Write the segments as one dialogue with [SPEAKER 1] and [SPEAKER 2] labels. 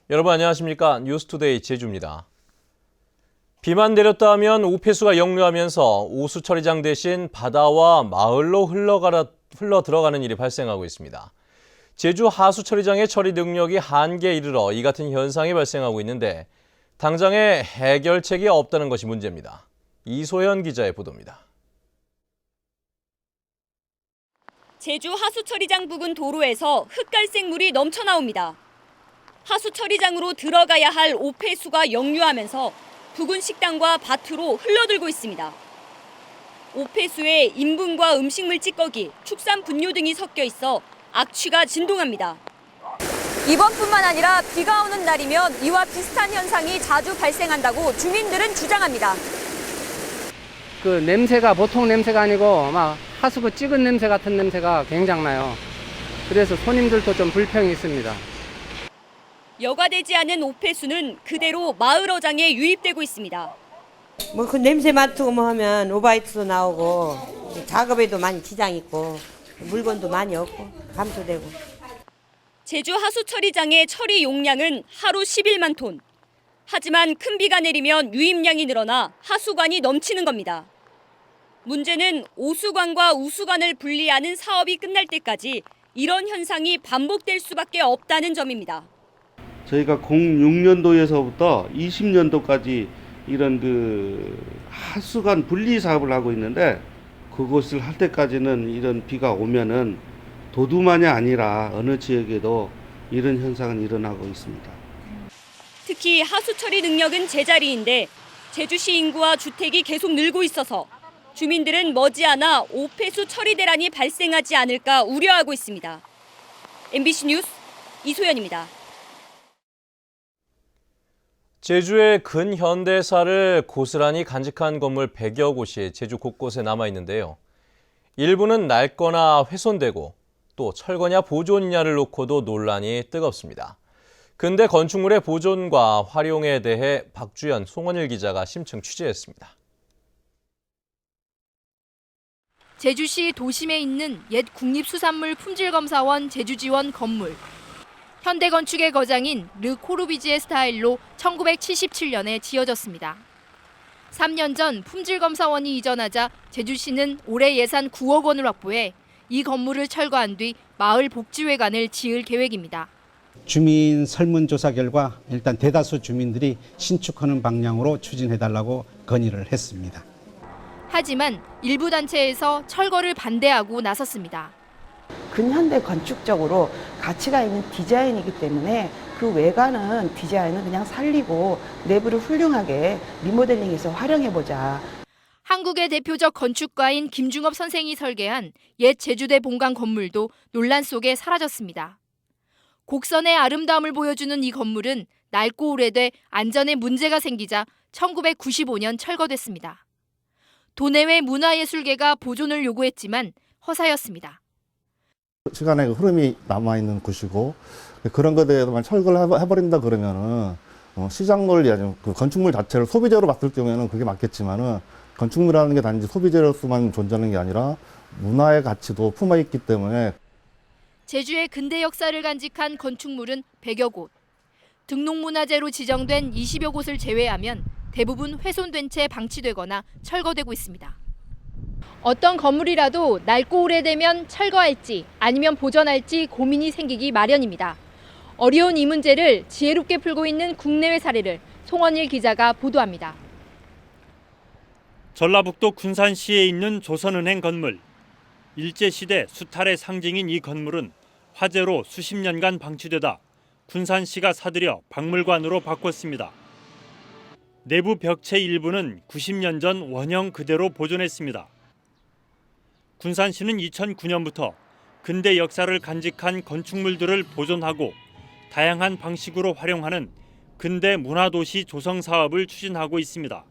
[SPEAKER 1] 여러분 안녕하십니까? 뉴스투데이 제주입니다. 비만 내렸다 하면 오폐수가 역류하면서 오수 처리장 대신 바다와 마을로 흘러 들어가는 일이 발생하고 있습니다. 제주 하수 처리장의 처리 능력이 한계에 이르러 이 같은 현상이 발생하고 있는데 당장의 해결책이 없다는 것이 문제입니다. 이소연 기자의 보도입니다.
[SPEAKER 2] 제주 하수 처리장 부근 도로에서 흑갈색 물이 넘쳐나옵니다. 하수 처리장으로 들어가야 할 오폐수가 역류하면서 부근 식당과 밭으로 흘러들고 있습니다. 오폐수에 인분과 음식물 찌꺼기, 축산 분뇨 등이 섞여 있어 악취가 진동합니다. 이번뿐만 아니라 비가 오는 날이면 이와 비슷한 현상이 자주 발생한다고 주민들은 주장합니다.
[SPEAKER 3] 그 냄새가 보통 냄새가 아니고 막 하수구 찍은 냄새 같은 냄새가 굉장나요. 그래서 손님들도 좀 불평이 있습니다.
[SPEAKER 2] 여과되지 않은 오폐수는 그대로 마을 어장에 유입되고 있습니다.
[SPEAKER 4] 뭐 그 냄새 맡고 뭐 하면 오바이트도 나오고 작업에도 많이 지장 있고 물건도 많이 없고 감소되고.
[SPEAKER 2] 제주 하수 처리장의 처리 용량은 하루 11만 톤. 하지만 큰 비가 내리면 유입량이 늘어나 하수관이 넘치는 겁니다. 문제는 오수관과 우수관을 분리하는 사업이 끝날 때까지 이런 현상이 반복될 수밖에 없다는 점입니다.
[SPEAKER 5] 저희가 06년도에서부터 20년도까지 이런 하수관 분리 사업을 하고 있는데 그것을 할 때까지는 이런 비가 오면은 도두만이 아니라 어느 지역에도 이런 현상은 일어나고 있습니다.
[SPEAKER 2] 특히 하수 처리 능력은 제자리인데 제주시 인구와 주택이 계속 늘고 있어서 주민들은 머지않아 오폐수 처리 대란이 발생하지 않을까 우려하고 있습니다. MBC 뉴스 이소연입니다.
[SPEAKER 1] 제주의 근현대사를 고스란히 간직한 건물 100여 곳이 제주 곳곳에 남아 있는데요. 일부는 낡거나 훼손되고 또 철거냐 보존이냐를 놓고도 논란이 뜨겁습니다. 근대 건축물의 보존과 활용에 대해 박주연, 송원일 기자가 심층 취재했습니다.
[SPEAKER 6] 제주시 도심에 있는 옛 국립수산물 품질검사원 제주지원 건물. 현대건축의 거장인 르 코르비지에 스타일로 1977년에 지어졌습니다. 3년 전 품질검사원이 이전하자 제주시는 올해 예산 9억 원을 확보해 이 건물을 철거한 뒤 마을 복지회관을 지을 계획입니다.
[SPEAKER 7] 주민 설문조사 결과 일단 대다수 주민들이 신축하는 방향으로 추진해달라고 건의를 했습니다.
[SPEAKER 6] 하지만 일부 단체에서 철거를 반대하고 나섰습니다.
[SPEAKER 8] 근현대 건축적으로 가치가 있는 디자인이기 때문에 그 외관은 디자인은 그냥 살리고 내부를 훌륭하게 리모델링해서 활용해보자.
[SPEAKER 6] 한국의 대표적 건축가인 김중업 선생이 설계한 옛 제주대 본관 건물도 논란 속에 사라졌습니다. 곡선의 아름다움을 보여주는 이 건물은 낡고 오래돼 안전에 문제가 생기자 1995년 철거됐습니다. 도내외 문화예술계가 보존을 요구했지만 허사였습니다.
[SPEAKER 9] 시간의 흐름이 남아있는 곳이고 그런 것에 대해서만 철거를 해버린다 그러면은 시장 논리 아니면 그 건축물 자체를 소비재로 봤을 경우에는 그게 맞겠지만은 건축물이라는 게 단지 소비재로서만 존재하는 게 아니라 문화의 가치도 품어있기 때문에
[SPEAKER 6] 제주의 근대 역사를 간직한 건축물은 100여 곳. 등록문화재로 지정된 20여 곳을 제외하면 대부분 훼손된 채 방치되거나 철거되고 있습니다. 어떤 건물이라도 낡고 오래되면 철거할지 아니면 보존할지 고민이 생기기 마련입니다. 어려운 이 문제를 지혜롭게 풀고 있는 국내외 사례를 송원일 기자가 보도합니다.
[SPEAKER 10] 전라북도 군산시에 있는 조선은행 건물. 일제시대 수탈의 상징인 이 건물은 화재로 수십 년간 방치되다 군산시가 사들여 박물관으로 바꿨습니다. 내부 벽체 일부는 90년 전 원형 그대로 보존했습니다. 군산시는 2009년부터 근대 역사를 간직한 건축물들을 보존하고 다양한 방식으로 활용하는 근대 문화도시 조성 사업을 추진하고 있습니다.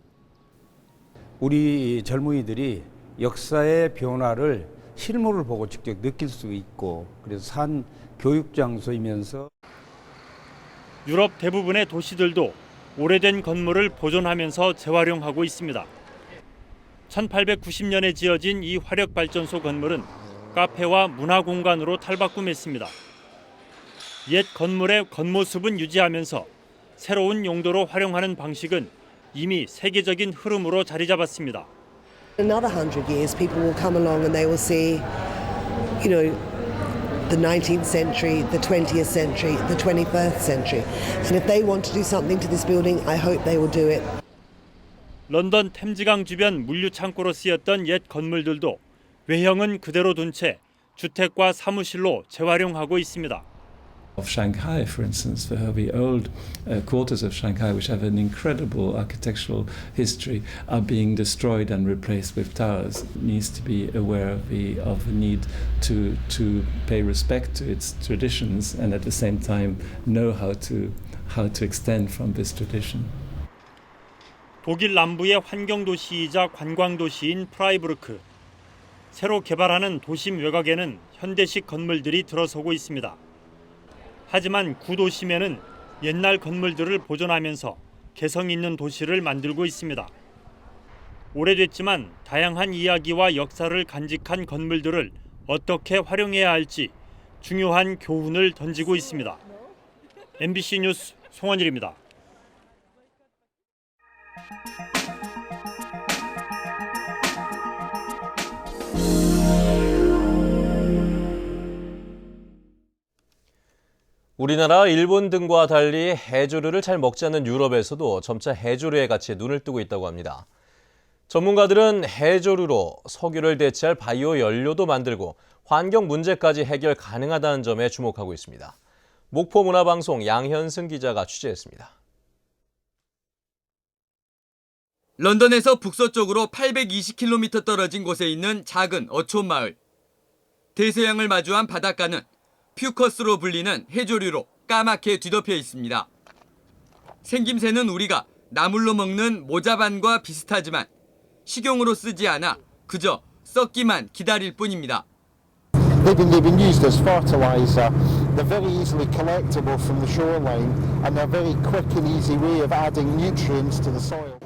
[SPEAKER 11] 우리 젊은이들이 역사의 변화를 실물을 보고 직접 느낄 수 있고 그래서 산 교육 장소이면서
[SPEAKER 10] 유럽 대부분의 도시들도 오래된 건물을 보존하면서 재활용하고 있습니다. 1890년에 지어진 이 화력발전소 건물은 카페와 문화공간으로 탈바꿈했습니다. 옛 건물의 겉모습은 유지하면서 새로운 용도로 활용하는 방식은 이미 세계적인 흐름으로 자리 잡았습니다.
[SPEAKER 12] In another 100 years, people will come along and they will see, the 19th century, the 20th century, the 21st century. And if they want to do something to this building, I hope they will do it.
[SPEAKER 10] 런던 템즈강 주변 물류 창고로 쓰였던 옛 건물들도 외형은 그대로 둔 채 주택과 사무실로 재활용하고 있습니다.
[SPEAKER 13] Of Shanghai, for instance, the old quarters of Shanghai, which have an incredible architectural history, are being destroyed and replaced with towers. It needs to be aware of the need to pay respect to its traditions and at the same time know how to extend from this tradition.
[SPEAKER 10] 독일 남부의 환경 도시이자 관광 도시인 프라이부르크. 새로 개발하는 도심 외곽에는 현대식 건물들이 들어서고 있습니다. 하지만 구도심에는 옛날 건물들을 보존하면서 개성 있는 도시를 만들고 있습니다. 오래됐지만 다양한 이야기와 역사를 간직한 건물들을 어떻게 활용해야 할지 중요한 교훈을 던지고 있습니다. MBC 뉴스 송원일입니다.
[SPEAKER 1] 우리나라, 일본 등과 달리 해조류를 잘 먹지 않는 유럽에서도 점차 해조류의 가치에 눈을 뜨고 있다고 합니다. 전문가들은 해조류로 석유를 대체할 바이오 연료도 만들고 환경 문제까지 해결 가능하다는 점에 주목하고 있습니다. 목포문화방송 양현승 기자가 취재했습니다.
[SPEAKER 14] 런던에서 북서쪽으로 820km 떨어진 곳에 있는 작은 어촌 마을. 대서양을 마주한 바닷가는 퓨커스로 불리는 해조류로 까맣게 뒤덮여 있습니다. 생김새는 우리가 나물로 먹는 모자반과 비슷하지만 식용으로 쓰지 않아 그저 썩기만 기다릴 뿐입니다.
[SPEAKER 15] They've been used as fertilizer. They're very easily collectible from the shoreline and they're a very quick and easy way of adding nutrients to the soil.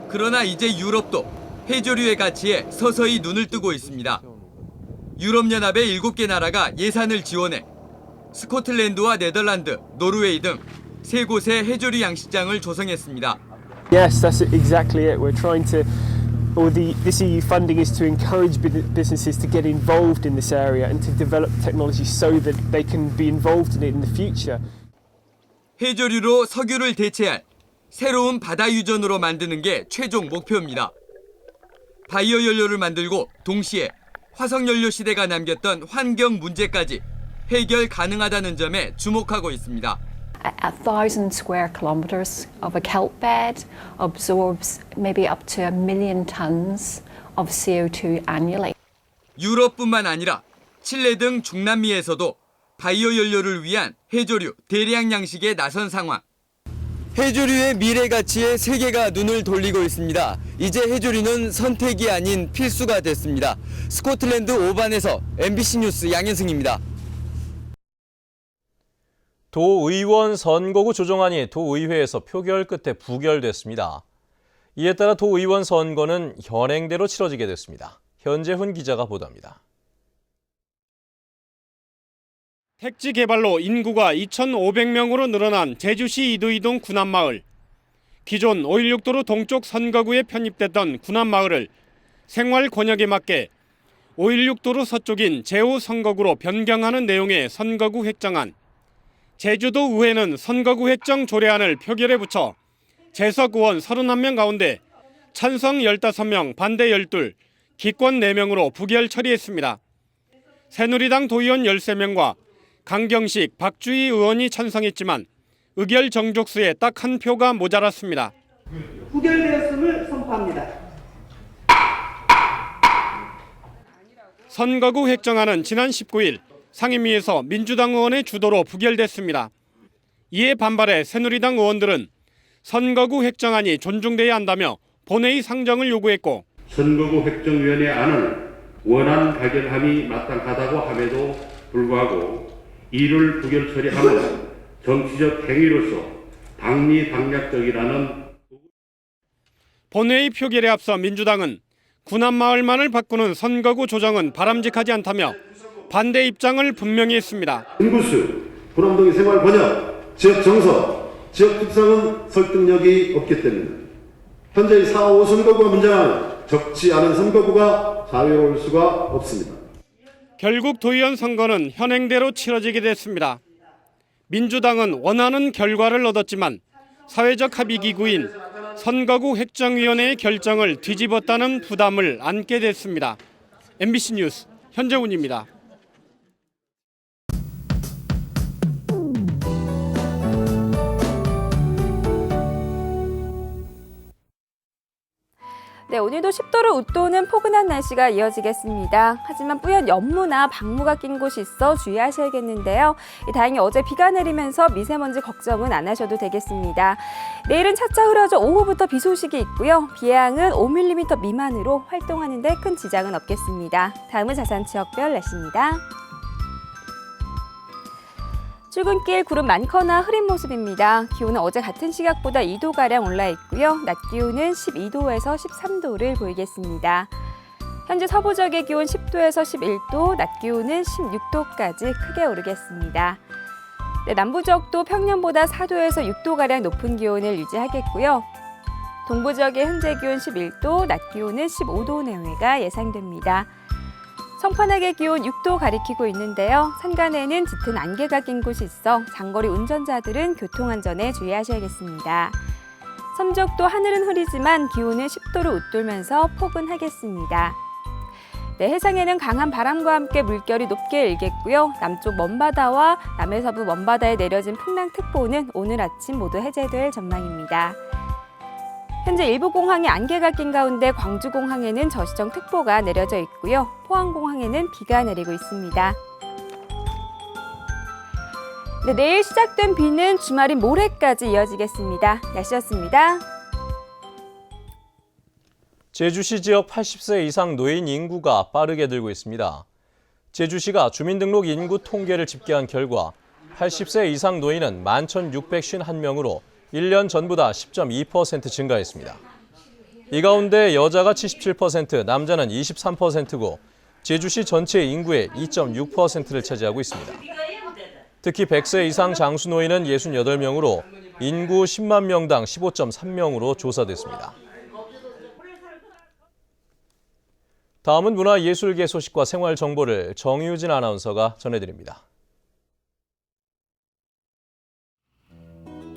[SPEAKER 14] 그러나 이제 유럽도 해조류의 가치에 서서히 눈을 뜨고 있습니다. 유럽연합의 7개 나라가 예산을 지원해 스코틀랜드와 네덜란드, 노르웨이 등 3곳의 해조류 양식장을 조성했습니다.
[SPEAKER 16] Yes, that's exactly it. We're trying to, this EU funding is to encourage businesses to get involved in this area and to develop technology so that they can be involved in it in the future.
[SPEAKER 14] 해조류로 석유를 대체할 새로운 바다 유전으로 만드는 게 최종 목표입니다. 바이오 연료를 만들고 동시에 화석 연료 시대가 남겼던 환경 문제까지 해결 가능하다는 점에 주목하고 있습니다.
[SPEAKER 17] 1,000 square kilometers of a kelp bed absorbs maybe up to 1,000,000 tons of CO2 annually.
[SPEAKER 14] 유럽뿐만 아니라 칠레 등 중남미에서도 바이오 연료를 위한 해조류 대량 양식에 나선 상황. 해조류의 미래 가치에 세계가 눈을 돌리고 있습니다. 이제 해조류는 선택이 아닌 필수가 됐습니다. 스코틀랜드 오반에서 MBC 뉴스 양현승입니다.
[SPEAKER 1] 도의원 선거구 조정안이 도의회에서 표결 끝에 부결됐습니다. 이에 따라 도의원 선거는 현행대로 치러지게 됐습니다. 현재훈 기자가 보도합니다.
[SPEAKER 18] 택지 개발로 인구가 2,500명으로 늘어난 제주시 이두이동 군안마을. 기존 516도로 동쪽 선거구에 편입됐던 군안마을을 생활 권역에 맞게 516도로 서쪽인 제5 선거구로 변경하는 내용의 선거구 획정안. 제주도 의회는 선거구 획정 조례안을 표결에 붙여 재석 의원 31명 가운데 찬성 15명, 반대 12, 기권 4명으로 부결 처리했습니다. 새누리당 도의원 13명과 강경식, 박주희 의원이 찬성했지만 의결 정족수에 딱 한 표가 모자랐습니다.
[SPEAKER 19] 부결되었음을 선포합니다.
[SPEAKER 18] 선거구 획정안은 지난 19일 상임위에서 민주당 의원의 주도로 부결됐습니다. 이에 반발해 새누리당 의원들은 선거구 획정안이 존중돼야 한다며 본회의 상정을 요구했고,
[SPEAKER 20] 선거구 획정위원회 안은 원안 가결함이 마땅하다고 함에도 불구하고 이를 부결 처리함은 정치적 행위로서 당리당략적이라는.
[SPEAKER 18] 본회의 표결에 앞서 민주당은 군안마을만을 바꾸는 선거구 조정은 바람직하지 않다며 반대 입장을 분명히 했습니다.
[SPEAKER 20] 인구수,
[SPEAKER 21] 군함동의 생활 번역, 지역 정서, 지역 특성은 설득력이 없기 때문입니다. 현재의 4.5 선거구가 문제는 적지 않은 선거구가 자유로울 수가 없습니다.
[SPEAKER 18] 결국 도의원 선거는 현행대로 치러지게 됐습니다. 민주당은 원하는 결과를 얻었지만 사회적 합의기구인 선거구 획정위원회의 결정을 뒤집었다는 부담을 안게 됐습니다. MBC 뉴스 현재훈입니다.
[SPEAKER 22] 네, 오늘도 10도를 웃도는 포근한 날씨가 이어지겠습니다. 하지만 뿌연 연무나 방무가 낀 곳이 있어 주의하셔야겠는데요. 다행히 어제 비가 내리면서 미세먼지 걱정은 안 하셔도 되겠습니다. 내일은 차차 흐려져 오후부터 비 소식이 있고요. 비의 양은 5mm 미만으로 활동하는 데 큰 지장은 없겠습니다. 다음은 자산 지역별 날씨입니다. 출근길 구름 많거나 흐린 모습입니다. 기온은 어제 같은 시각보다 2도가량 올라 있고요. 낮 기온은 12도에서 13도를 보이겠습니다. 현재 서부 지역의 기온 10도에서 11도, 낮 기온은 16도까지 크게 오르겠습니다. 네, 남부 지역도 평년보다 4도에서 6도가량 높은 기온을 유지하겠고요. 동부 지역의 현재 기온 11도, 낮 기온은 15도 내외가 예상됩니다. 성판악의 기온 6도 가리키고 있는데요. 산간에는 짙은 안개가 낀 곳이 있어 장거리 운전자들은 교통안전에 주의하셔야겠습니다. 섬지역도 하늘은 흐리지만 기온은 10도를 웃돌면서 포근하겠습니다. 네, 해상에는 강한 바람과 함께 물결이 높게 일겠고요. 남쪽 먼바다와 남해서부 먼바다에 내려진 풍랑특보는 오늘 아침 모두 해제될 전망입니다. 현재 일부 공항에 안개가 낀 가운데 광주공항에는 저시정특보가 내려져 있고요. 포항공항에는 비가 내리고 있습니다. 네, 내일 시작된 비는 주말인 모레까지 이어지겠습니다. 날씨였습니다.
[SPEAKER 1] 제주시 지역 80세 이상 노인 인구가 빠르게 늘고 있습니다. 제주시가 주민등록 인구 통계를 집계한 결과 80세 이상 노인은 11,651명으로 1년 전보다 10.2% 증가했습니다. 이 가운데 여자가 77%, 남자는 23%고 제주시 전체 인구의 2.6%를 차지하고 있습니다. 특히 100세 이상 장수 노인은 68명으로 인구 10만 명당 15.3명으로 조사됐습니다. 다음은 문화예술계 소식과 생활 정보를 정유진 아나운서가 전해드립니다.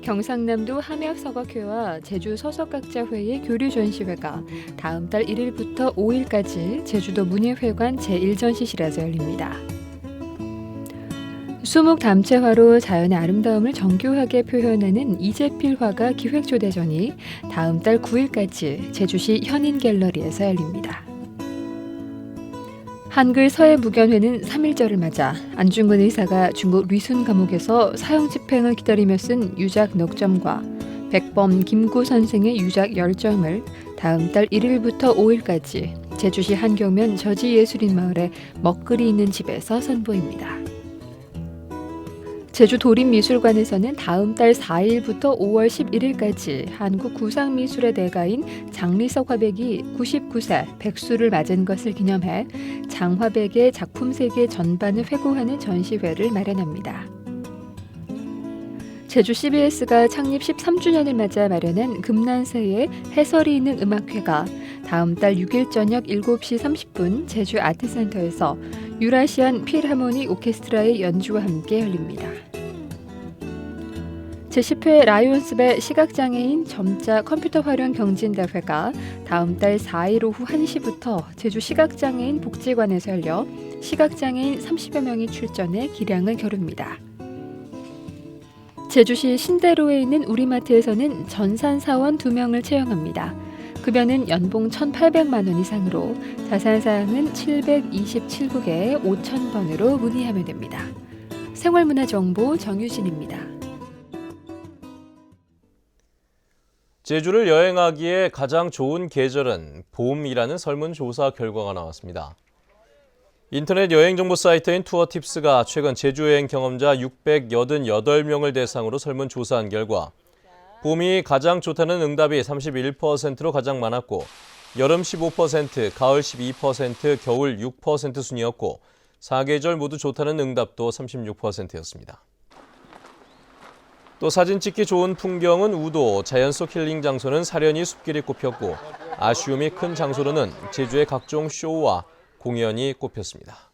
[SPEAKER 23] 경상남도 함양서각회와 제주 서석각자회의 교류 전시회가 다음 달 1일부터 5일까지 제주도 문예회관 제1전시실에서 열립니다. 수묵 담채화로 자연의 아름다움을 정교하게 표현하는 이재필화가 기획조대전이 다음 달 9일까지 제주시 현인갤러리에서 열립니다. 한글 서해무견회는 3.1절을 맞아 안중근 의사가 중국 리순 감옥에서 사형 집행을 기다리며 쓴 유작 넉점과 백범 김구 선생의 유작 10점을 다음 달 1일부터 5일까지 제주시 한경면 저지예술인 마을의 먹거리 있는 집에서 선보입니다. 제주도립미술관에서는 다음 달 4일부터 5월 11일까지 한국 구상미술의 대가인 장리석 화백이 99세 백수를 맞은 것을 기념해 장화백의 작품 세계 전반을 회고하는 전시회를 마련합니다. 제주 CBS가 창립 13주년을 맞아 마련한 금난새의 해설이 있는 음악회가 다음 달 6일 저녁 7시 30분 제주 아트센터에서 유라시안 필하모닉 오케스트라의 연주와 함께 열립니다. 제10회 라이온스배 시각장애인 점자 컴퓨터 활용 경진대회가 다음 달 4일 오후 1시부터 제주 시각장애인 복지관에서 열려 시각장애인 30여 명이 출전해 기량을 겨룹니다. 제주시 신대로에 있는 우리마트에서는 전산사원 2명을 채용합니다. 급여는 연봉 1,800만 원 이상으로 자산사항은 727국에 5,000번으로 문의하면 됩니다. 생활문화정보 정유진입니다.
[SPEAKER 1] 제주를 여행하기에 가장 좋은 계절은 봄이라는 설문조사 결과가 나왔습니다. 인터넷 여행정보 사이트인 투어팁스가 최근 제주 여행 경험자 688명을 대상으로 설문조사한 결과 봄이 가장 좋다는 응답이 31%로 가장 많았고 여름 15%, 가을 12%, 겨울 6% 순이었고 사계절 모두 좋다는 응답도 36%였습니다. 또 사진 찍기 좋은 풍경은 우도, 자연 속 힐링 장소는 사려니 숲길이 꼽혔고 아쉬움이 큰 장소로는 제주의 각종 쇼와 공연이 꼽혔습니다.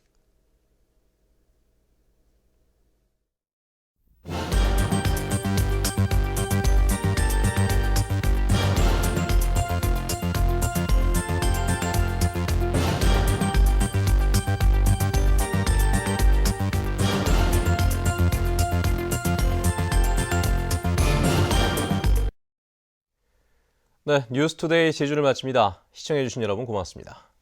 [SPEAKER 1] 네, 뉴스투데이 제주를 마칩니다. 시청해주신 여러분 고맙습니다.